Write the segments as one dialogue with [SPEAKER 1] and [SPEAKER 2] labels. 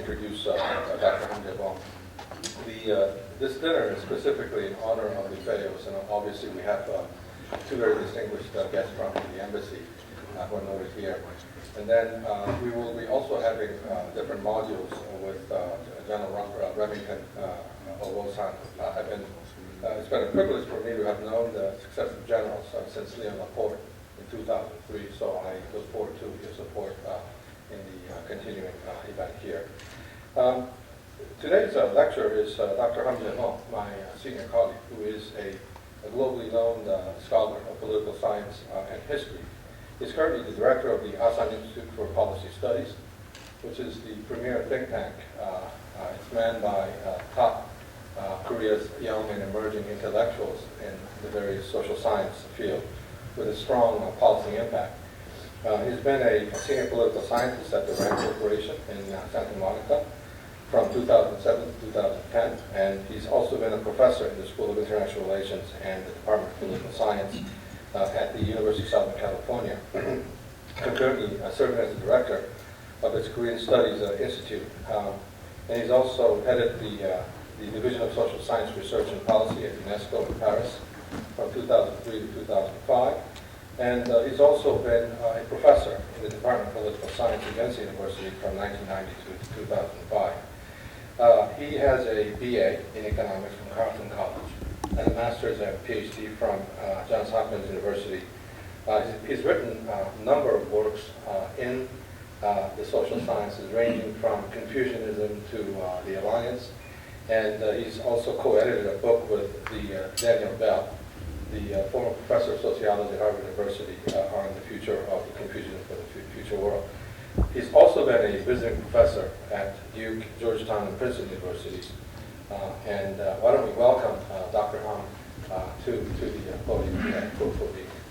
[SPEAKER 1] introduce Dr. Hahm Chaibong. This dinner is specifically in honor of the Fayos, and obviously we have two very distinguished guests from the embassy who are noted here. And then we will be also having different modules with General Remington Asan. It's been a privilege for me to have known the successive generals since Leon Laporte in 2003, so I look forward to your support in the continuing event here. Today's lecture is Dr. Hahm Chaibong, my senior colleague, who is a globally known scholar of political science and history. He's currently the director of the Asan Institute for Policy Studies, which is the premier think tank. It's manned by top Korea's young and emerging intellectuals in the various social science field with a strong policy impact. He's been a senior political scientist at the RAND Corporation in Santa Monica from 2007 to 2010, and he's also been a professor in the School of International Relations and the Department of Political Science at the University of Southern California, concurrently serving as the director of its Korean Studies Institute. And he's also headed the Division of Social Science Research and Policy at UNESCO in Paris from 2003 to 2005. And he's also been a professor in the Department of Political Science at Yonsei University from 1992 to 2005. He has a BA in economics from Carleton College and a master's and PhD from Johns Hopkins University. He's written a number of works in the social sciences, ranging from Confucianism to the Alliance. And he's also co-edited a book with Daniel Bell, the former professor of sociology at Harvard University, on the future of the Confucianism for the future world. He's also been a visiting professor at Duke, Georgetown, and Princeton universities. And why don't we welcome Dr. Hahm to the podium today.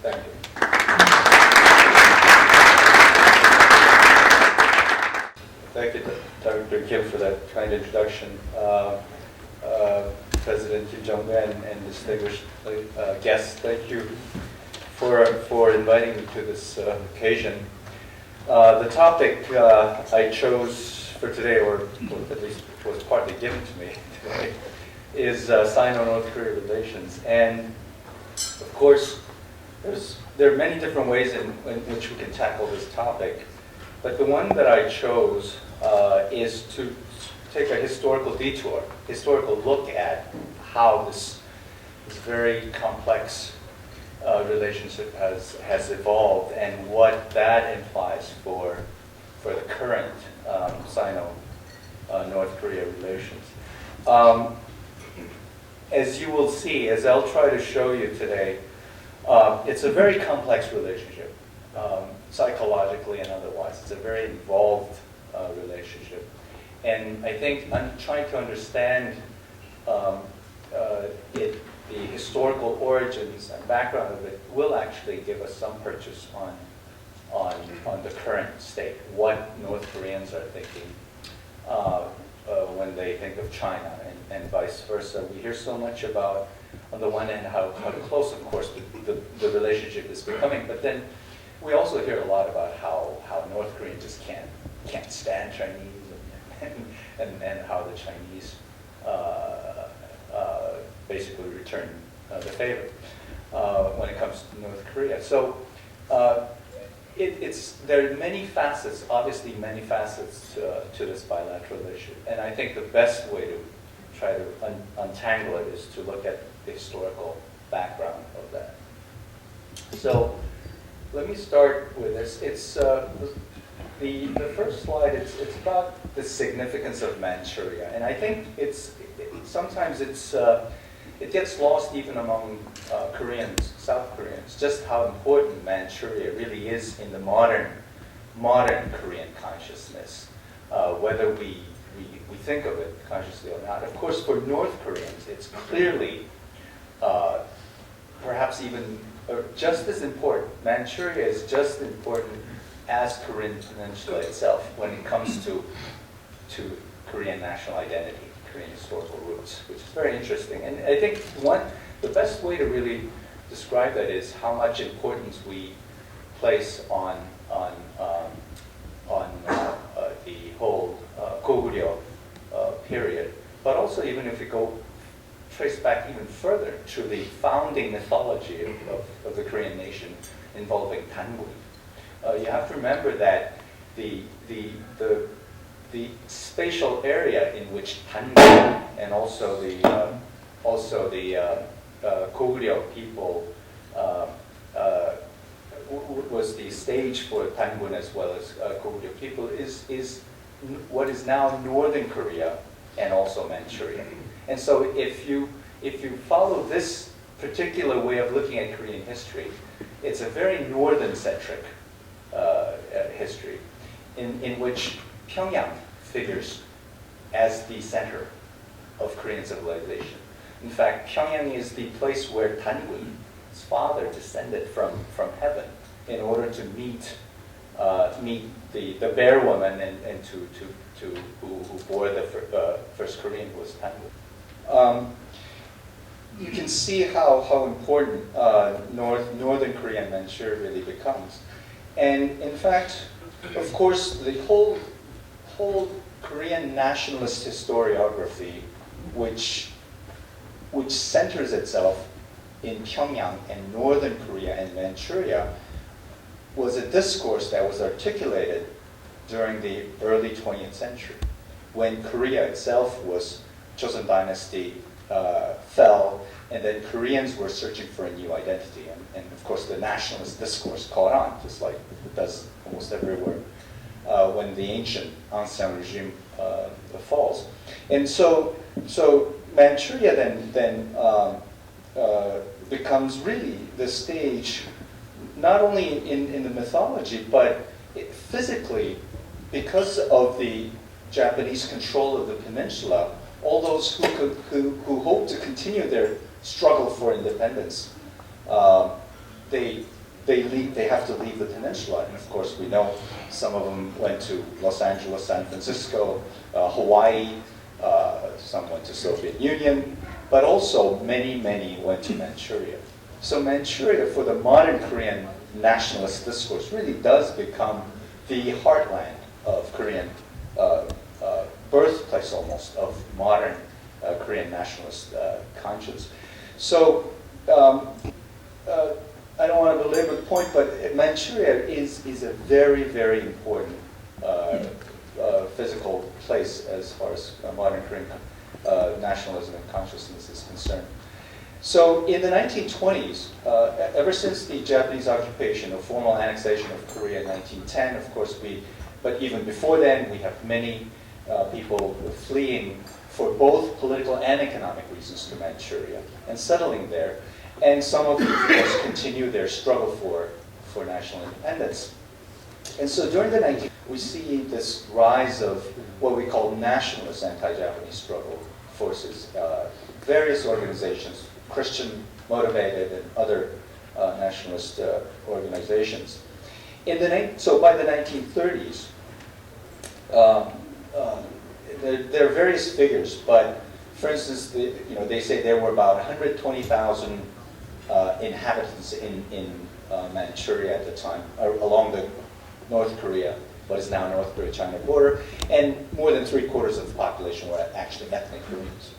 [SPEAKER 1] Thank you.
[SPEAKER 2] Thank you, Dr. Kim, for that kind introduction. President Kim Jong-un and distinguished guests, thank you for inviting me to this occasion. The topic I chose for today, or at least was partly given to me today, is Sino-North Korea relations. And of course, there are many different ways in which we can tackle this topic. But the one that I chose is to take a historical look at how this very complex relationship has evolved and what that implies for the current Sino-North Korea relations. As you will see, as I'll try to show you today, it's a very complex relationship, psychologically and otherwise. It's a very involved relationship. And I think trying to understand the historical origins and background of it will actually give us some purchase on the current state, what North Koreans are thinking when they think of China, and vice versa. We hear so much about, on the one hand, how close, of course, the relationship is becoming, but then we also hear a lot about how North Koreans just can't stand Chinese, and how the Chinese basically return the favor when it comes to North Korea. So there are many facets, obviously many facets to this bilateral issue. And I think the best way to try to untangle it is to look at the historical background of that. So let me start with this. It's the first slide. It's about the significance of Manchuria, and I think sometimes it gets lost even among Koreans, South Koreans, just how important Manchuria really is in the modern Korean consciousness, whether we think of it consciously or not. Of course, for North Koreans, it's clearly perhaps even just as important. Manchuria is just as important as Korean Peninsula itself when it comes to Korean national identity, Korean historical roots, which is very interesting. And I think the best way to really describe that is how much importance we place on the whole Goguryeo period, but also even if we go trace back even further to the founding mythology of the Korean nation involving Tangun. You have to remember that the spatial area in which Tangun and also the Goguryeo people was the stage for Tangun as well as Goguryeo people is what is now northern Korea and also Manchuria. And so if you follow this particular way of looking at Korean history, it's a very northern-centric history in which Pyongyang figures as the center of Korean civilization. In fact, Pyongyang is the place where Tangun's father descended from heaven in order to meet the bear woman and who bore the first Korean, who was Tangun. You can see how important northern Korea and Manchuria really becomes. And in fact, of course, the whole Korean nationalist historiography, which centers itself in Pyongyang and northern Korea and Manchuria, was a discourse that was articulated during the early 20th century, when Korea itself was, Joseon Dynasty fell, and then Koreans were searching for a new identity. And of course, the nationalist discourse caught on, just like it does almost everywhere, when the ancient Asan regime falls. And so Manchuria then becomes really the stage, not only in the mythology, but physically, because of the Japanese control of the peninsula, all those who hope to continue their struggle for independence, they have to leave the peninsula. And of course, we know some of them went to Los Angeles, San Francisco, Hawaii, some went to Soviet Union, but also many went to Manchuria. So Manchuria, for the modern Korean nationalist discourse, really does become the heartland of Korean birthplace almost of modern Korean nationalist conscience. So I don't want to belabor the point, but Manchuria is a very important physical place as far as modern Korean nationalism and consciousness is concerned. So in the 1920s, ever since the Japanese occupation or formal annexation of Korea in 1910, of course, but even before then, we have many people fleeing for both political and economic reasons to Manchuria and settling there. And some of them, of course, continue their struggle for national independence. And so during the 1920s, we see this rise of what we call nationalist anti-Japanese struggle forces, various organizations, Christian-motivated and other nationalist organizations. So by the 1930s, there are various figures, but for instance, they say there were about 120,000 inhabitants in Manchuria at the time, along the North Korea, what is now North Korea-China border, and more than 3/4 of the population were actually ethnic Koreans.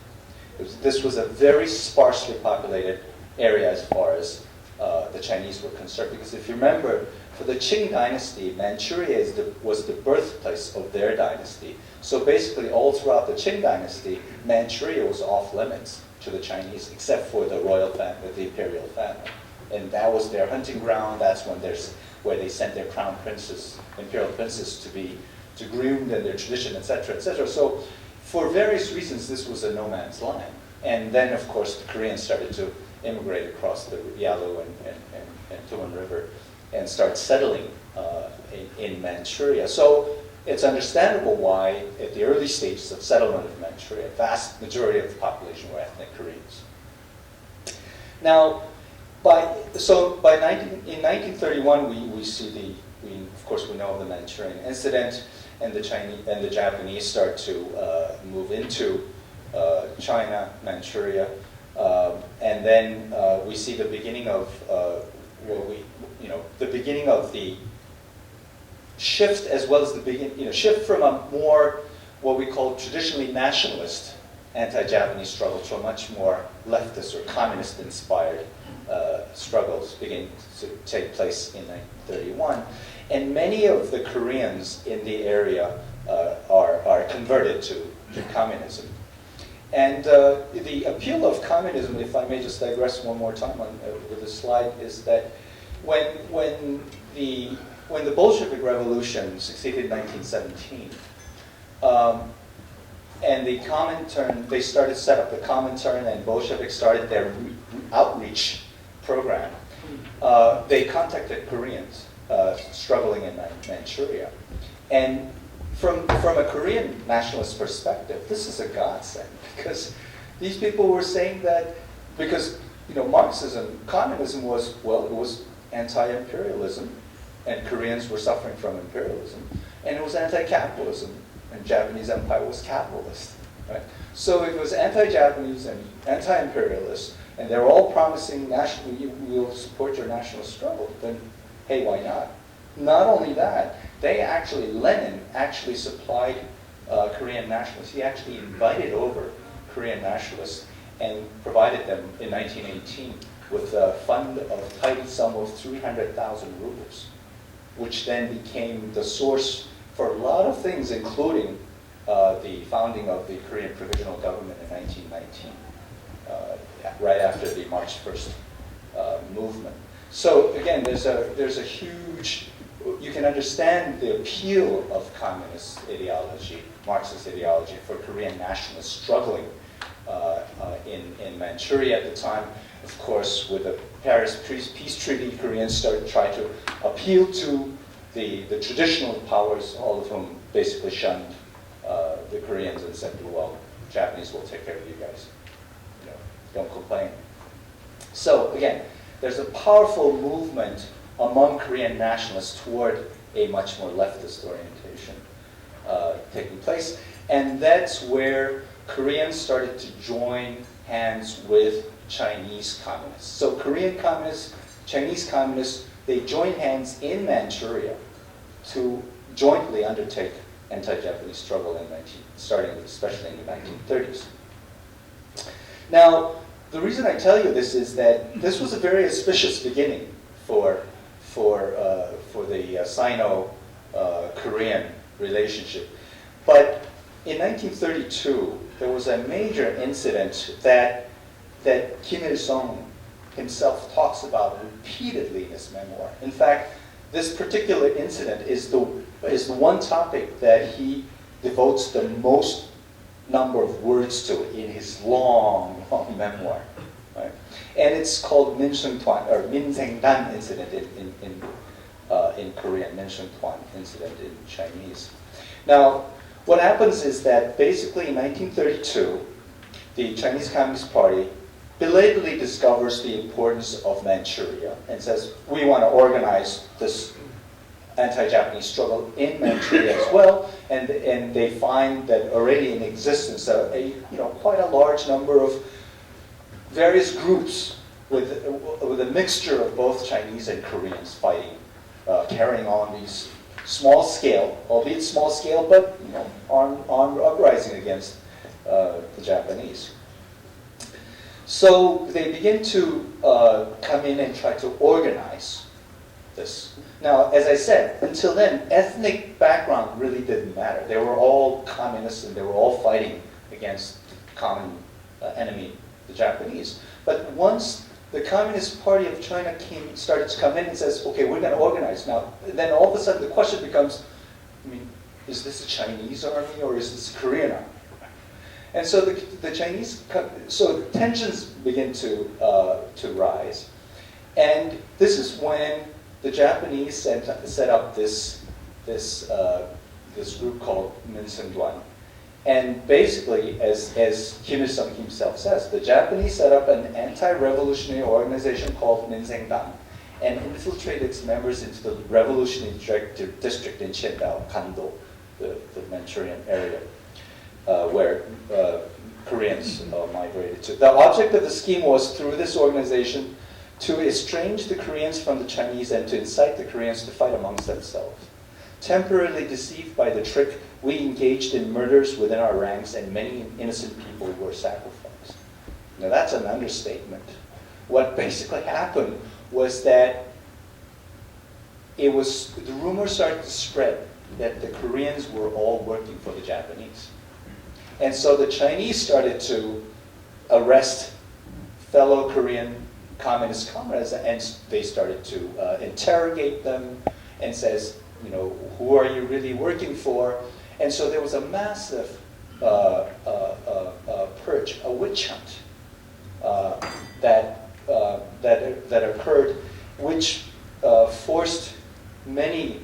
[SPEAKER 2] This was a very sparsely populated area as far as the Chinese were concerned, because if you remember, for the Qing dynasty, Manchuria was the birthplace of their dynasty. So basically, all throughout the Qing dynasty, Manchuria was off limits to the Chinese, except for the royal family, the imperial family. And that was their hunting ground. That's where they sent their crown princes, imperial princes, to groom and their tradition, etc., etc. So for various reasons, this was a no man's land. And then, of course, the Koreans started to immigrate across the Yalu and Tumen River and start settling in Manchuria. So it's understandable why, at the early stages of settlement of Manchuria, a vast majority of the population were ethnic Koreans. Now, in 1931, we see of course, we know of the Manchurian incident, and the Japanese start to move into China, Manchuria, and then we see the beginning of the beginning of the shift, as well as the shift from a more what we call traditionally nationalist anti-Japanese struggle to a much more leftist or communist-inspired struggles begin to take place in 1931. And many of the Koreans in the area are converted to communism. And the appeal of communism, if I may just digress one more time with this slide, is that when the Bolshevik Revolution succeeded in 1917, and the Comintern, they started to set up the Comintern, and Bolsheviks started their outreach program. They contacted Koreans struggling in Manchuria. And from a Korean nationalist perspective, this is a godsend, because these people were saying that, because Marxism, communism was, well, it was anti-imperialism, and Koreans were suffering from imperialism, and it was anti-capitalism, and Japanese empire was capitalist, right? So it was anti-Japanese and anti-imperialist, and they're all promising we'll support your national struggle. Then, hey, why not? Not only that, Lenin actually supplied Korean nationalists. He actually invited over Korean nationalists and provided them in 1918 with a fund of tidy sum of 300,000 rubles, which then became the source for a lot of things, including the founding of the Korean Provisional Government in 1919, right after the March 1st movement. So again, there's a huge, you can understand the appeal of communist ideology, Marxist ideology, for Korean nationalists struggling in Manchuria at the time. Of course, with the Paris Peace Treaty, Koreans tried to appeal to the traditional powers, all of whom basically shunned the Koreans and said, well, Japanese will take care of you guys. Don't complain. So again, there's a powerful movement among Korean nationalists toward a much more leftist orientation taking place. And that's where Koreans started to join hands with Chinese communists. So Korean communists, Chinese communists, they joined hands in Manchuria to jointly undertake anti-Japanese struggle starting especially in the 1930s. Now, the reason I tell you this is that this was a very auspicious beginning for the Sino-Korean relationship. But in 1932, there was a major incident that Kim Il-sung himself talks about repeatedly in his memoir. In fact, this particular incident is the one topic that he devotes the most number of words to in his long memoir. Right? And it's called Minseung-dan incident in Korean, Minseung-dan incident in Chinese. Now, what happens is that basically in 1932, the Chinese Communist Party belatedly discovers the importance of Manchuria and says, we want to organize this anti-Japanese struggle in Manchuria as well, and they find that already in existence quite a large number of various groups with a mixture of both Chinese and Koreans fighting, carrying on these small scale, albeit small scale, but armed uprising against the Japanese. So they begin to come in and try to organize this. Now, as I said, until then, ethnic background really didn't matter. They were all communists and they were all fighting against the common enemy, the Japanese. But once the Communist Party of China started to come in and says, okay, we're going to organize now, then all of a sudden the question becomes, is this a Chinese army or is this a Korean army? And so the Chinese, so tensions begin to rise. And this is when the Japanese set up this group called Minseung-dan. And basically, as Kim Il-sung himself says, the Japanese set up an anti-revolutionary organization called Minseung-dan and infiltrated its members into the revolutionary district in Qingdao, Kando, the Manchurian area, where Koreans migrated to. The object of the scheme was, through this organization, to estrange the Koreans from the Chinese and to incite the Koreans to fight amongst themselves.
[SPEAKER 3] Temporarily deceived by the trick, we engaged in murders within our ranks and many innocent people were sacrificed. Now that's an understatement. What basically happened was that the rumor started to spread that the Koreans were all working for the Japanese. And so the Chinese started to arrest fellow Korean communist comrades, and they started to interrogate them and says, you know, who are you really working for? And so there was a massive purge, a witch hunt that occurred, which forced many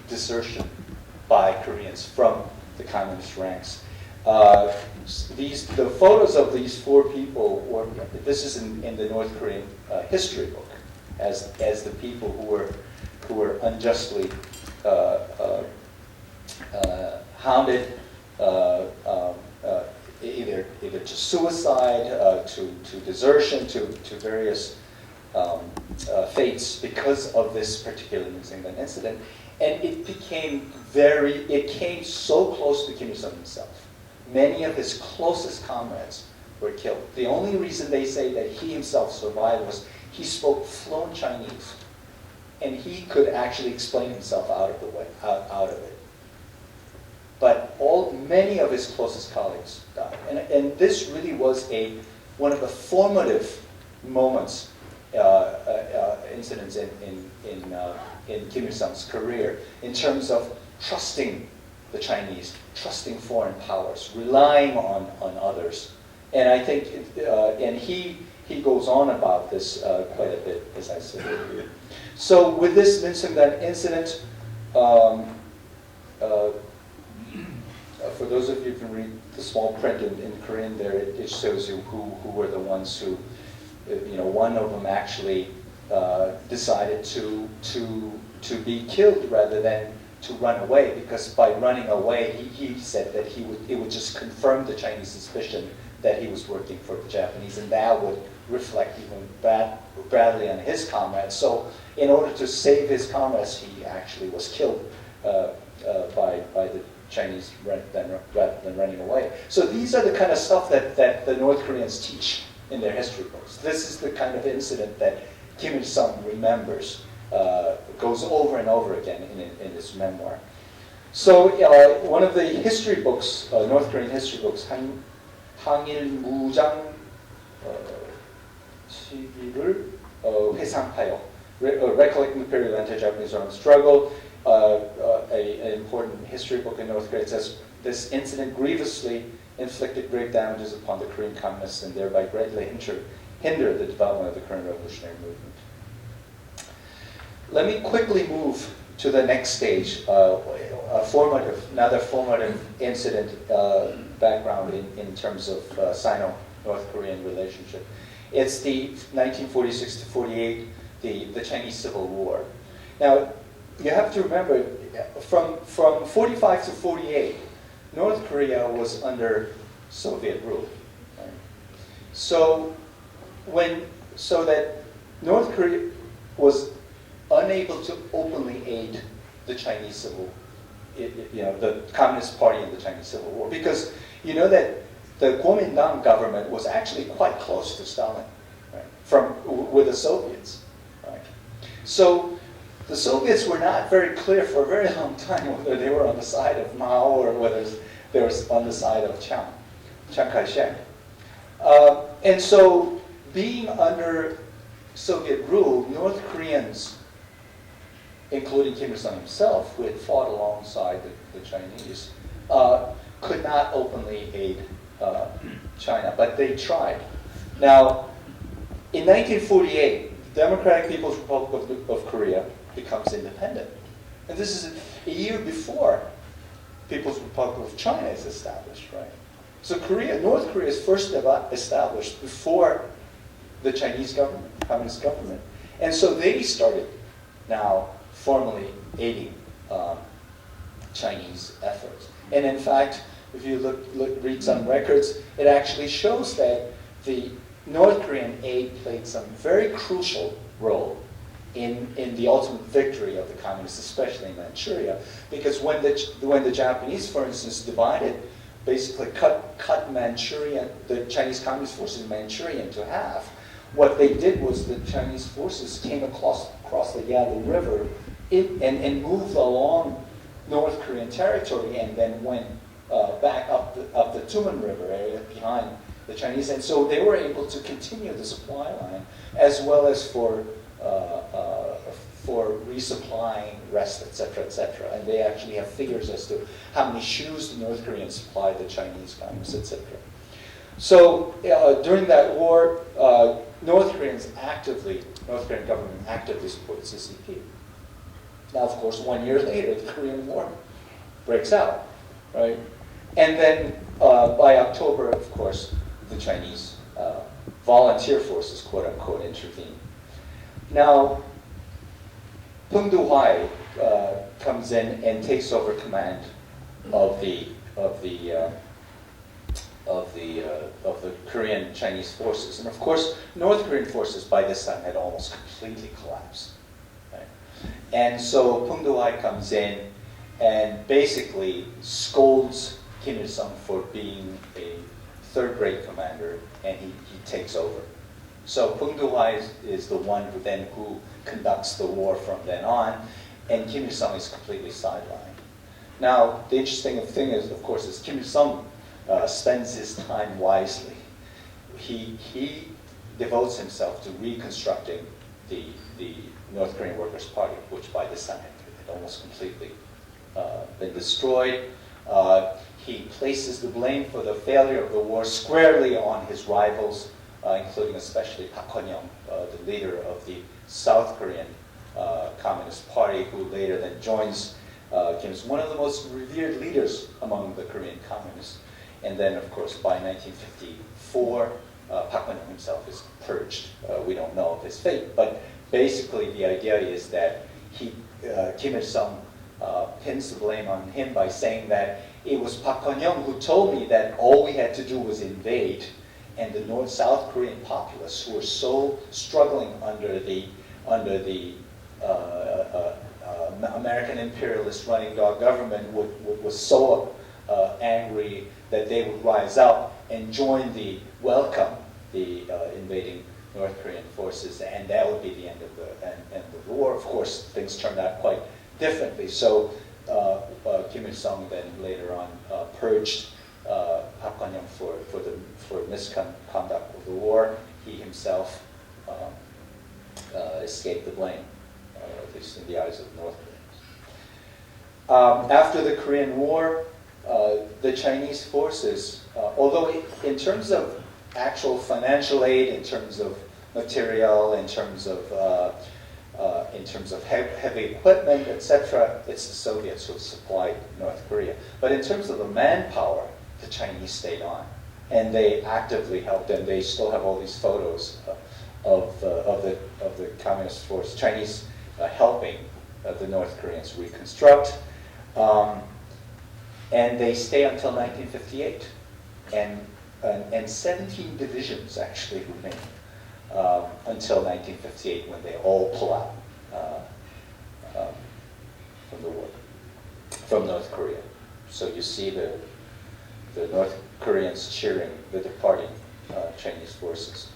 [SPEAKER 3] desertion by Koreans from the communist ranks. The photos of these 4 people were, this is in the North Korean history book, as the people who were unjustly hounded, either to suicide, to desertion, to various fates because of this particular New Zealand incident. And it came so close to Kim Il-sung himself. Many of his closest comrades were killed. The only reason they say that he himself survived was he spoke fluent Chinese, and he could actually explain himself out of it. But many of his closest colleagues died, and this really was one of the formative moments, incidents in Kim Il-sung's career in terms of trusting the Chinese, trusting foreign powers, relying on others. And I think, and he goes on about this quite a bit, as I said earlier. So with this incident, for those of you who can read the small print in Korean there, it shows you who were the ones who, one of them actually decided to be killed rather than to run away, because by running away, he said that it would just confirm the Chinese suspicion that he was working for the Japanese, and that would reflect even badly on his comrades. So in order to save his comrades, he actually was killed by the Chinese rather than running away. So these are the kind of stuff that the North Koreans teach in their history books. This is the kind of incident that Kim Il-sung remembers, goes over and over again in his memoir. So one of the history books, North Korean history books, 항일 무장 시기를 회상하여, Recollecting the Period of Anti-Japanese Armed Struggle, an important history book in North Korea. It says, this incident grievously inflicted grave damages upon the Korean communists and thereby greatly hinder the development of the current revolutionary movement. Let me quickly move to the next stage, another formative incident background in terms of Sino-North Korean relationship. It's the 1946 to 48, the Chinese Civil War. Now, you have to remember, from 45 to 48, North Korea was under Soviet rule. Right? So that North Korea was unable to openly aid the Chinese the Communist Party in the Chinese Civil War, because you know that the Kuomintang government was actually quite close to Stalin, right? With the Soviets, right? So the Soviets were not very clear for a very long time whether they were on the side of Mao or whether they were on the side of Chiang Kai-shek. And so, being under Soviet rule, North Koreans, including Kim Il-sung himself, who had fought alongside the Chinese, could not openly aid China, but they tried. Now, in 1948, the Democratic People's Republic of Korea becomes independent. And this is a year before People's Republic of China is established, right? So North Korea is first established before the Chinese government, Communist government. And so they started now formally aiding Chinese efforts. And in fact, if you read some records, it actually shows that the North Korean aid played some very crucial role in the ultimate victory of the communists, especially in Manchuria, because when the Japanese, for instance, divided, basically cut Manchuria, the Chinese Communist forces in Manchuria into half, what they did was the Chinese forces came across the Yalu River and moved along North Korean territory and then went back up the Tumen River area behind the Chinese. And so they were able to continue the supply line as well as for resupplying rest, et cetera, and they actually have figures as to how many shoes the North Koreans supplied the Chinese communists, et cetera. So during that war, North Korean government actively supported CCP. Now, of course, 1 year later, the Korean War breaks out, right? And then by October, of course, the Chinese volunteer forces, quote unquote, intervene. Now, Peng Duhai comes in and takes over command of the Korean Chinese forces, and of course, North Korean forces by this time had almost completely collapsed. Right? And so Peng Duhai comes in and basically scolds Kim Il-sung for being a third-rate commander, and he takes over. So Peng Duhai is the one who conducts the war from then on, and Kim Il-sung is completely sidelined. Now, the interesting thing is, of course, is Kim Il-sung spends his time wisely. He devotes himself to reconstructing the North Korean Workers' Party, which by this time had almost completely been destroyed. He places the blame for the failure of the war squarely on his rivals, including especially Park Hun-young, the leader of the South Korean Communist Party, who later then joins Kim's one of the most revered leaders among the Korean communists. And then, of course, by 1954, Park Hun-young himself is purged. We don't know of his fate, but basically the idea is that Kim Il-sung pins the blame on him by saying that it was Park Hun-young who told me that all we had to do was invade, and the South Korean populace, who were so struggling under the American imperialist running dog government, was so angry that they would rise up and welcome the invading North Korean forces, and that would be the end of the war. Of course, things turned out quite differently. So Kim Il-sung then later on purged Park Hun-young for misconduct of the war. He himself escaped the blame, at least in the eyes of North Koreans. After the Korean War, the Chinese forces, although in terms of actual financial aid, in terms of material, in terms of heavy equipment, etc., it's the Soviets who supplied North Korea. But in terms of the manpower, the Chinese stayed on, and they actively helped. And they still have all these photos of the communist force, Chinese helping the North Koreans reconstruct. And they stay until 1958, and 17 divisions actually remain until 1958, when they all pull out from the war, from North Korea. So you see the North Koreans cheering the departing Chinese forces.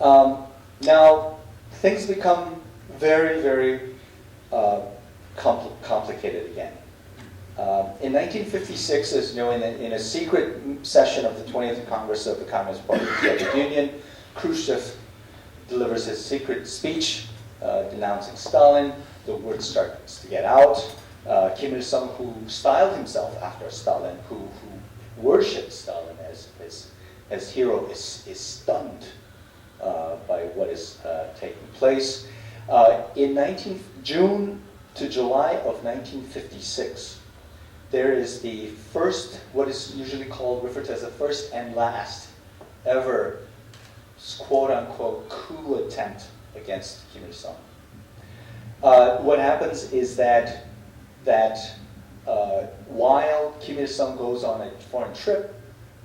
[SPEAKER 3] Now things become very, very complicated again. In 1956, as you know, in a secret session of the 20th Congress of the Communist Party of the Soviet Union, Khrushchev delivers his secret speech denouncing Stalin. The word starts to get out. Kim Il-sung, who styled himself after Stalin, who worshipped Stalin as hero, is stunned by what is taking place. In June to July of 1956, there is the first, what is usually referred to as the first and last ever quote-unquote coup attempt against Kim Il-sung. What happens is that while Kim Il-sung goes on a foreign trip,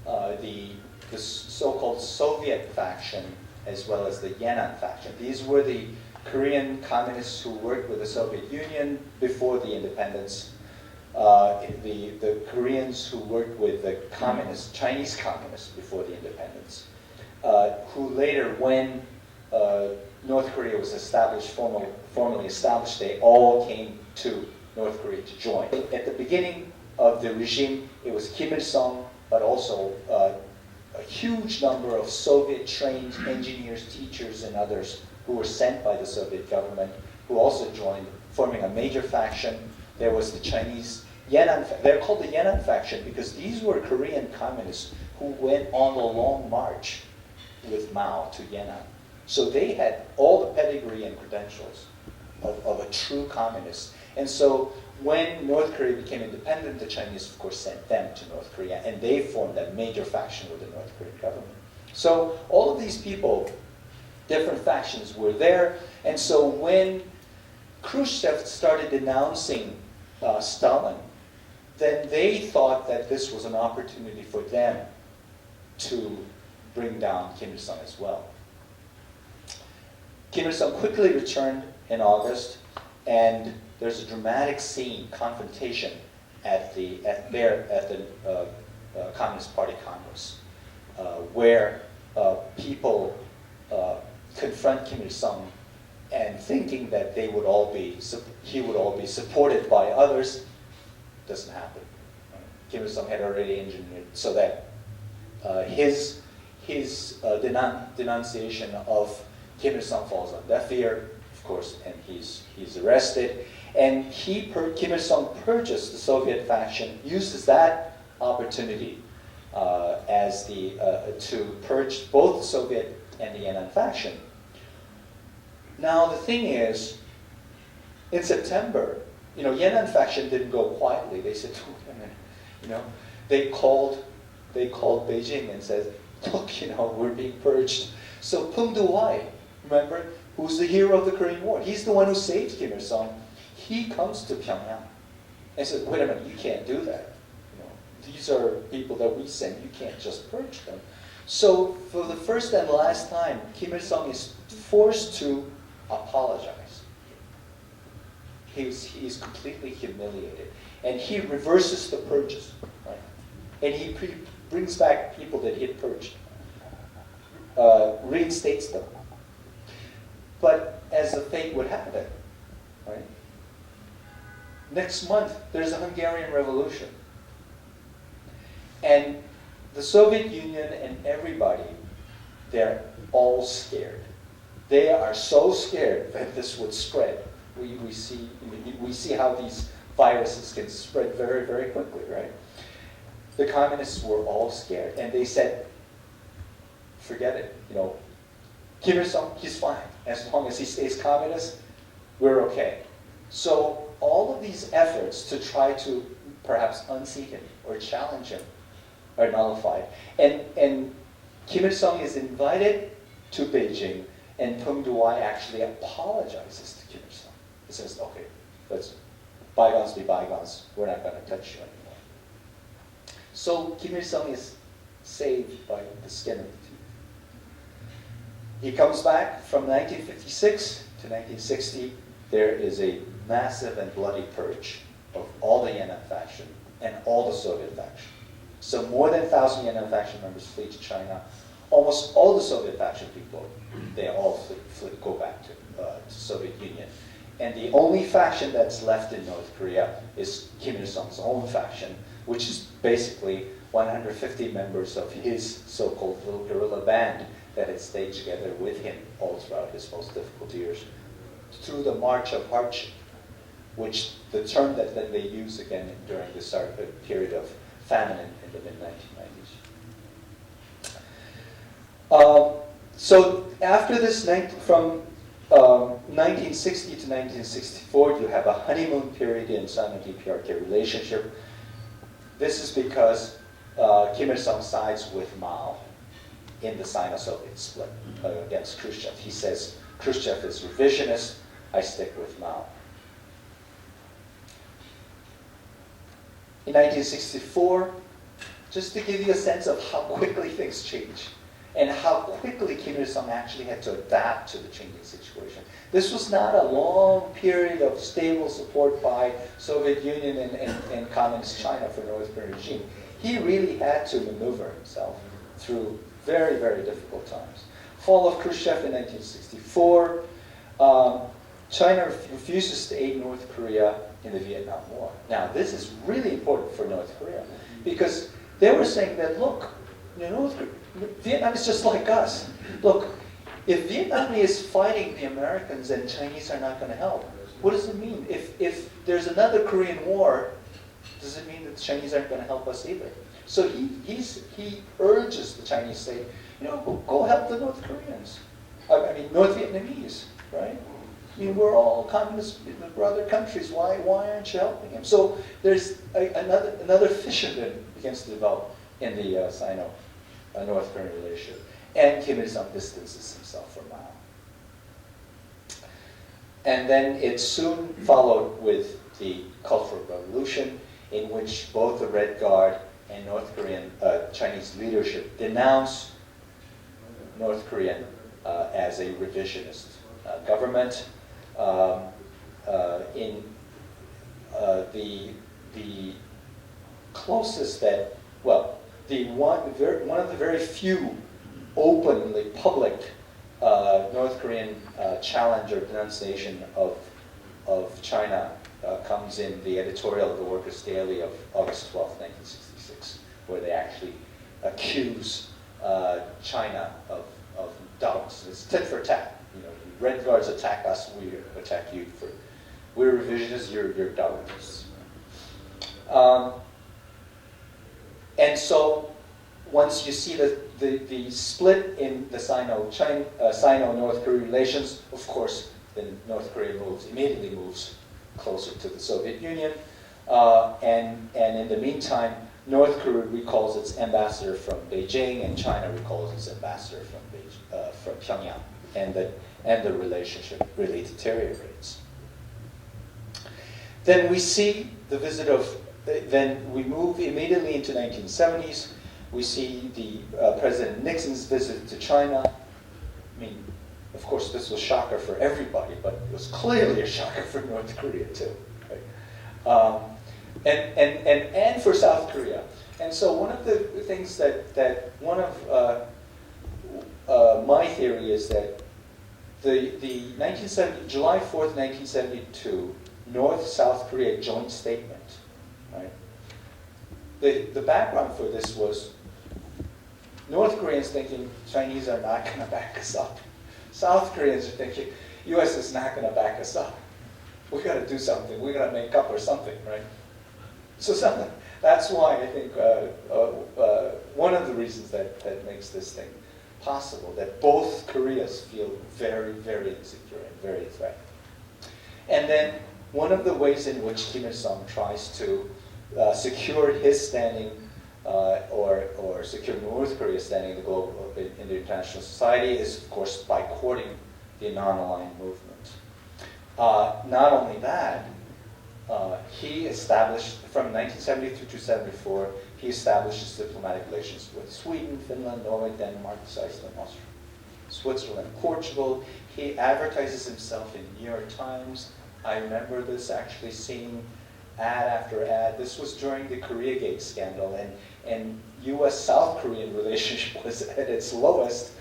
[SPEAKER 3] the so-called Soviet faction as well as the Yan'an faction. These were the Korean communists who worked with the Soviet Union before the independence. The Koreans who worked with the communists, Chinese communists before the independence, who later, when North Korea was established, formally established, they all came to North Korea to join. At the beginning of the regime, it was Kim Il-sung, but also a huge number of Soviet-trained engineers, teachers, and others who were sent by the Soviet government, who also joined, forming a major faction. There was the Chinese Yan'an. They're called the Yan'an faction because these were Korean communists who went on a long march with Mao to Yan'an. So they had all the pedigree and credentials of a true communist. And so when North Korea became independent, the Chinese, of course, sent them to North Korea, and they formed a major faction with the North Korean government. So all of these people, different factions, were there. And so when Khrushchev started denouncing Stalin, then they thought that this was an opportunity for them to bring down Kim Il-sung as well. Kim Il-sung quickly returned in August, and there's a dramatic scene, confrontation at the Communist Party Congress, where people confront Kim Il-sung and thinking that he would all be supported by others. Doesn't happen. Kim Il-sung had already engineered so that his denunciation of Kim Il-sung falls on deaf ear, of course, and he's arrested. And Kim Il-sung purges the Soviet faction, uses that opportunity to purge both the Soviet and the Yan'an faction. Now the thing is, in September, Yan'an faction didn't go quietly. They said, wait a minute, they called Beijing and said, look, we're being purged. So Peng Dehuai, remember, who's the hero of the Korean War, he's the one who saved Kim Il-sung. He comes to Pyongyang and says, wait a minute, you can't do that. These are people that we send. You can't just purge them. So for the first and last time, Kim Il-sung is forced to apologize. He's completely humiliated. And he reverses the purges. Right? And he brings back people that he had purged. Reinstates them. But as the fate would have it, right? Next month, there's a Hungarian Revolution. And the Soviet Union and everybody, they're all scared. They are so scared that this would spread. We see how these viruses can spread very, very quickly, right? The communists were all scared, and they said, forget it. Kim Il-sung, he's fine. As long as he stays communist, we're okay. So all of these efforts to try to perhaps unseat him or challenge him are nullified. And Kim Il-sung is invited to Beijing, and Peng Dehuai actually apologizes to Kim Il-sung. He says, okay, let's bygones be bygones. We're not going to touch you anymore. So Kim Il-sung is saved by the skin of the teeth. He comes back from 1956 to 1960. There is a massive and bloody purge of all the Yan'an faction and all the Soviet faction. So more than 1,000 Yan'an faction members flee to China. Almost all the Soviet faction people, they all go back to Soviet Union. And the only faction that's left in North Korea is Kim Il-sung's own faction, which is basically 150 members of his so-called little guerrilla band that had stayed together with him all throughout his most difficult years, through the March of Hardship, which the term that then they use again during this period of famine in the mid-1990s. So after this, from 1960 to 1964, you have a honeymoon period in Sino-DPRK relationship. This is because Kim Il-sung sides with Mao in the Sino-Soviet split against Khrushchev. He says, Khrushchev is revisionist, I stick with Mao. In 1964, just to give you a sense of how quickly things change, and how quickly Kim Il-sung actually had to adapt to the changing situation. This was not a long period of stable support by Soviet Union and Communist China for North Korean regime. He really had to maneuver himself through very, very difficult times. Fall of Khrushchev in 1964. China refuses to aid North Korea in the Vietnam War. Now, this is really important for North Korea because they were saying that, look, Vietnam is just like us. Look, if Vietnam is fighting the Americans and Chinese are not going to help, what does it mean? If there's another Korean War, does it mean that the Chinese aren't going to help us either? So he urges the Chinese state, go help the North Koreans. I mean, North Vietnamese, right? I mean, we're all communist brother countries. Why aren't you helping him? So there's another fissure that begins to develop in the Sino-North Korean relationship. And Kim Il-sung distances himself from Mao. And then it's soon followed with the Cultural Revolution, in which both the Red Guard and North Korean Chinese leadership denounce North Korean as a revisionist government. In the closest that, well, one of the very few openly public North Korean challenge or denunciation of China comes in the editorial of the Workers' Daily of August 12, 1966, where they actually accuse China of doubts. It's tit for tat. Red Guards attack us, we attack you. We're revisionists, you're doubters. And so once you see the split in the Sino-North Korean relations, of course, then North Korea immediately moves closer to the Soviet Union. And in the meantime, North Korea recalls its ambassador from Beijing, and China recalls its ambassador from Pyongyang, and the relationship really deteriorates. Then we see the visit of. Then we move immediately into 1970s. We see the President Nixon's visit to China. I mean, of course, this was a shocker for everybody, but it was clearly a shocker for North Korea too, right? And for South Korea. And so one of the things that one of my theory is that the July 4th, 1972 North-South Korea joint statement, right? The background for this was North Koreans thinking Chinese are not going to back us up. South Koreans are thinking U.S. is not going to back us up. We got to do something. We got to make up or something, right? So that's why I think one of the reasons that makes this thing possible, that both Koreas feel very, very insecure and very threatened. And then one of the ways in which Kim Il-sung tries to secure his standing or secure North Korea's standing in the international society is, of course, by courting the non-aligned movement. Not only that, he established, from 1973 to 1974, he establishes diplomatic relations with Sweden, Finland, Norway, Denmark, Iceland, Austria, Switzerland, Portugal. He advertises himself in New York Times. I remember this, actually seeing ad after ad. This was during the Koreagate scandal, and U.S.-South Korean relationship was at its lowest.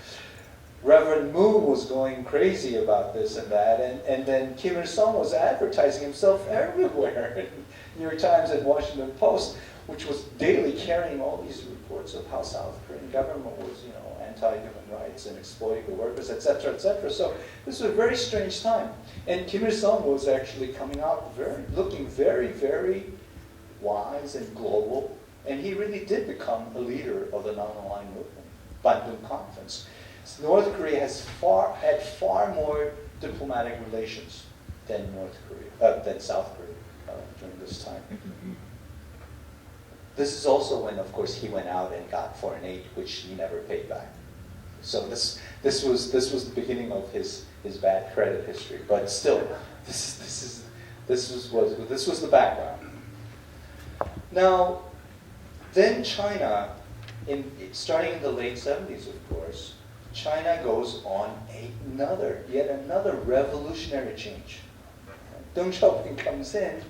[SPEAKER 3] Reverend Moon was going crazy about this and that, and then Kim Il-sung was advertising himself everywhere in New York Times and Washington Post, which was daily carrying all these reports of how South Korean government was, anti-human rights and exploiting the workers, etc., etc. So this was a very strange time, and Kim Il-sung was actually coming out looking very, very wise and global, and he really did become a leader of the non-aligned movement, Bandung Conference. North Korea had far more diplomatic relations than South Korea during this time. This is also when, of course, he went out and got foreign aid, which he never paid back. So this was the beginning of his bad credit history. But still, this was the background. Now, then China Starting in the late 70s, of course, China goes on yet another revolutionary change. Deng Xiaoping comes in,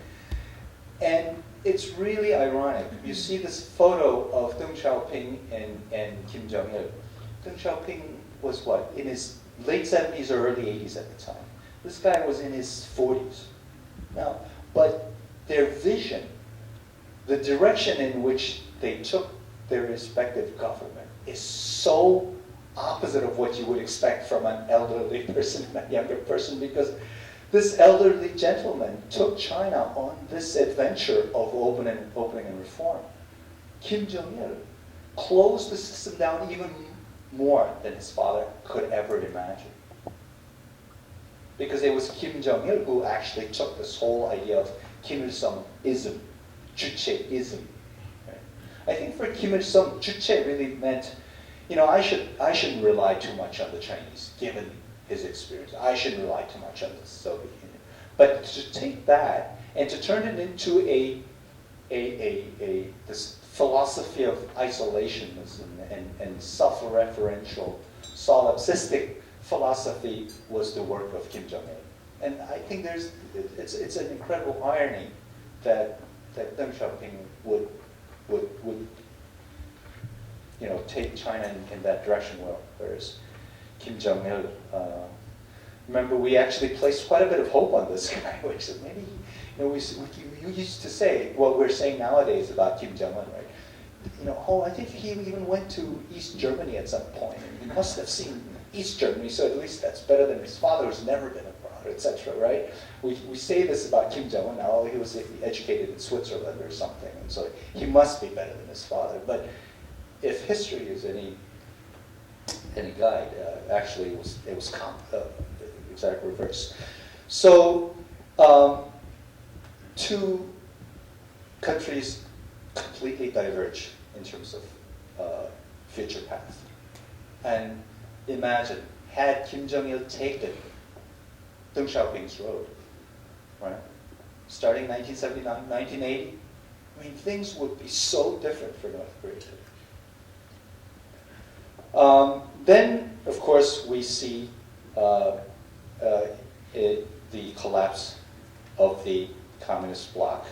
[SPEAKER 3] and it's really ironic. You see this photo of Deng Xiaoping and Kim Jong-il. Deng Xiaoping was what? In his late 70s or early 80s at the time. This guy was in his 40s. Now, but their vision, the direction in which they took their respective government is so opposite of what you would expect from an elderly person and a younger person, because this elderly gentleman took China on this adventure of opening and reform. Kim Jong-il closed the system down even more than his father could ever imagine. Because it was Kim Jong-il who actually took this whole idea of Kim Il-sung-ism, Juche-ism. Right? I think for Kim Il-sung, Juche really meant, I shouldn't rely too much on the Chinese, given his experience. I shouldn't rely too much on the Soviet Union. But to take that and to turn it into this philosophy of isolationism and self-referential, solipsistic philosophy was the work of Kim Jong-il. And I think it's an incredible irony that Deng Xiaoping would take China in that direction, whereas Kim Jong-il, remember we actually placed quite a bit of hope on this guy, which maybe, we used to say what we're saying nowadays about Kim Jong-un, right? I think he even went to East Germany at some point, and he must have seen East Germany, so at least that's better than his father, who's never been abroad, etc., right? We say this about Kim Jong-un now, he was educated in Switzerland or something, and so he must be better than his father. But if history is any guide, actually it was exact reverse. So, two countries completely diverge in terms of future path. And imagine, had Kim Jong-il taken Deng Xiaoping's road, right? Starting 1979, 1980, things would be so different for North Korea today. Then, of course, we see the collapse of the communist bloc.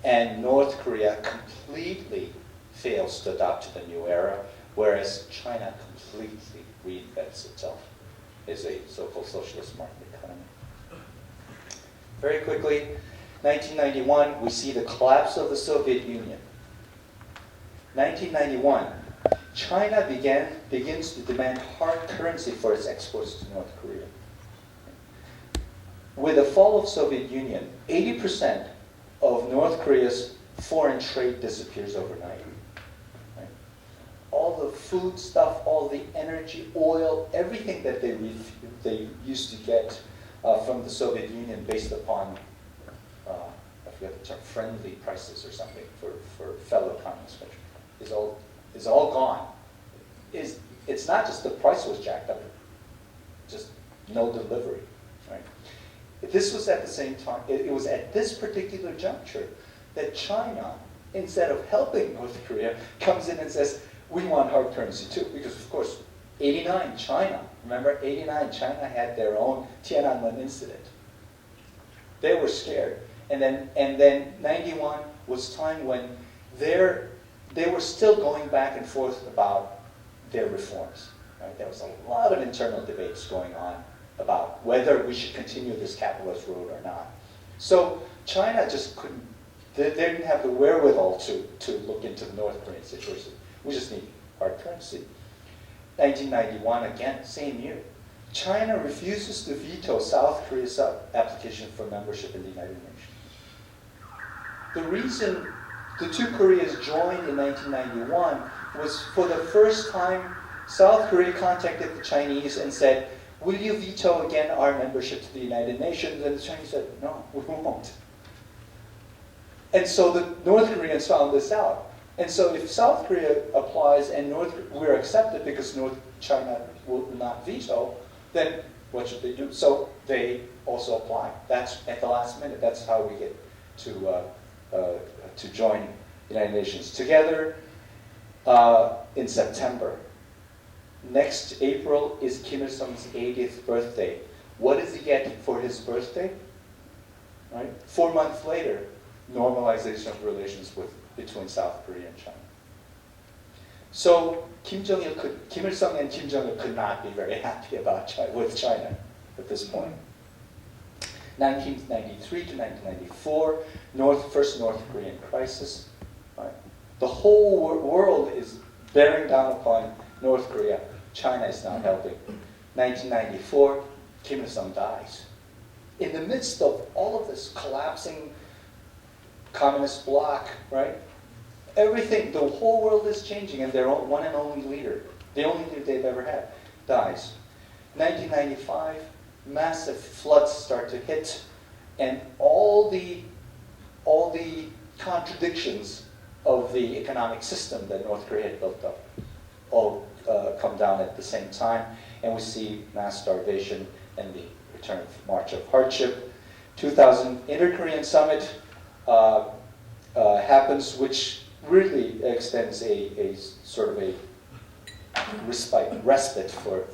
[SPEAKER 3] And North Korea completely fails to adapt to the new era, whereas China completely reinvents itself as a so-called socialist market economy. Very quickly, 1991, we see the collapse of the Soviet Union. 1991, China begins to demand hard currency for its exports to North Korea. With the fall of Soviet Union, 80% of North Korea's foreign trade disappears overnight. Right? All the food stuff, all the energy, oil, everything that they used to get from the Soviet Union based upon, I forget the term, friendly prices or something for fellow communist countries, is all gone. It's not just the price was jacked up, just no delivery. Right? This was at the same time, it was at this particular juncture that China, instead of helping North Korea, comes in and says, we want hard currency too. Because of course, 89, China, remember 89, China had their own Tiananmen incident. They were scared. And then 91 was time when they were still going back and forth about their reforms. Right? There was a lot of internal debates going on about whether we should continue this capitalist road or not. So China just couldn't, they didn't have the wherewithal to look into the North Korean situation. We just need hard currency. 1991, again, same year. China refuses to veto South Korea's application for membership in the United Nations. The reason the two Koreas joined in 1991 was for the first time South Korea contacted the Chinese and said, will you veto again our membership to the United Nations? And the Chinese said, no, we won't. And so the North Koreans found this out. And so if South Korea applies and we're accepted because China will not veto, then what should they do? So they also apply. That's at the last minute. That's how we get to join the United Nations. Together, in September. Next April is Kim Il-sung's 80th birthday. What does he get for his birthday? Right? 4 months later, normalization of relations between South Korea and China. So Kim Il-sung and Kim Jong-il could not be very happy with China at this point. 1993 to 1994, first North Korean crisis. Right? The whole world is bearing down upon North Korea. China is not helping. 1994, Kim Il-sung dies. In the midst of all of this collapsing communist bloc, right? Everything, the whole world is changing, and their one and only leader, the only leader they've ever had, dies. 1995, massive floods start to hit, and all the contradictions of the economic system that North Korea had built up all come down at the same time, and we see mass starvation and the return of March of Hardship. 2000 Inter-Korean Summit happens, which really extends a sort of a respite for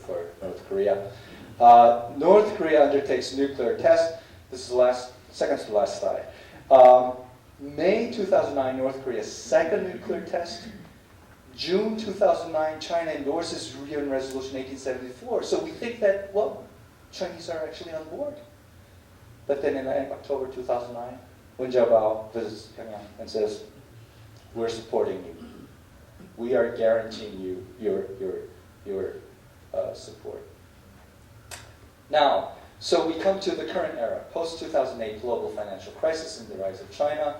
[SPEAKER 3] North Korea. North Korea undertakes nuclear test. This is second to last slide. May 2009, North Korea's second nuclear test. June 2009, China endorses UN Resolution 1874. So we think that, well, Chinese are actually on board. But then in October 2009, Wen Jiabao visits Pyongyang and says, we're supporting you. We are guaranteeing you your support. Now, so we come to the current era, post-2008 global financial crisis and the rise of China.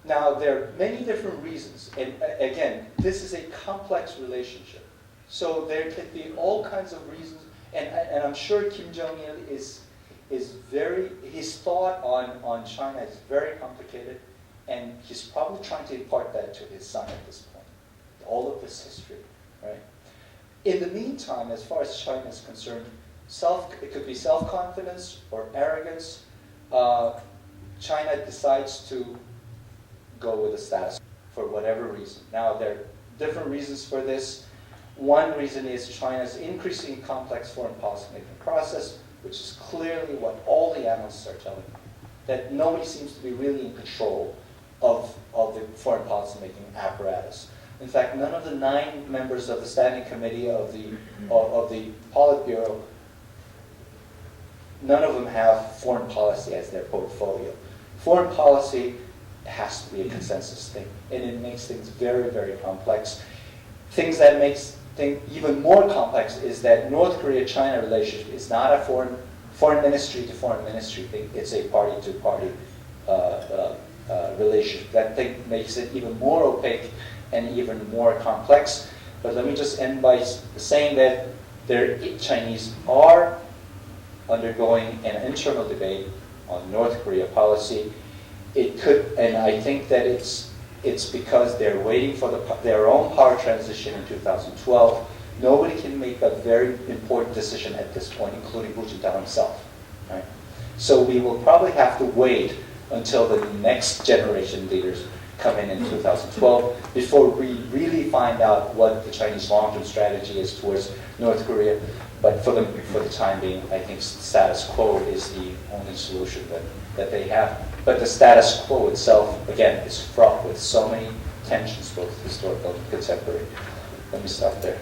[SPEAKER 3] Now, there are many different reasons, and again, this is a complex relationship. So there can be all kinds of reasons, and I'm sure Kim Jong-il is very, his thought on China is very complicated, and he's probably trying to impart that to his son at this point. All of this history, right? In the meantime, as far as China is concerned, it could be self-confidence or arrogance. China decides to go with the status for whatever reason. Now, there are different reasons for this. One reason is China's increasingly complex foreign policy-making process, which is clearly what all the analysts are telling, that nobody seems to be really in control of the foreign policy-making apparatus. In fact, none of the 9 members of the Standing Committee of the Politburo, none of them have foreign policy as their portfolio. Foreign policy has to be a consensus thing, and it makes things very, very complex. Things that makes things even more complex is that North Korea-China relationship is not a foreign ministry to foreign ministry thing. It's a party-to-party relationship. That thing makes it even more opaque and even more complex. But let me just end by saying that the Chinese are undergoing an internal debate on North Korea policy. It could, and I think that it's because they're waiting for their own power transition in 2012. Nobody can make a very important decision at this point, including Hu Jintao himself. Right? So we will probably have to wait until the next generation leaders come in 2012 before we really find out what the Chinese long-term strategy is towards North Korea. But for the time being, I think status quo is the only solution that they have. But the status quo itself, again, is fraught with so many tensions, both historical and contemporary. Let me stop there.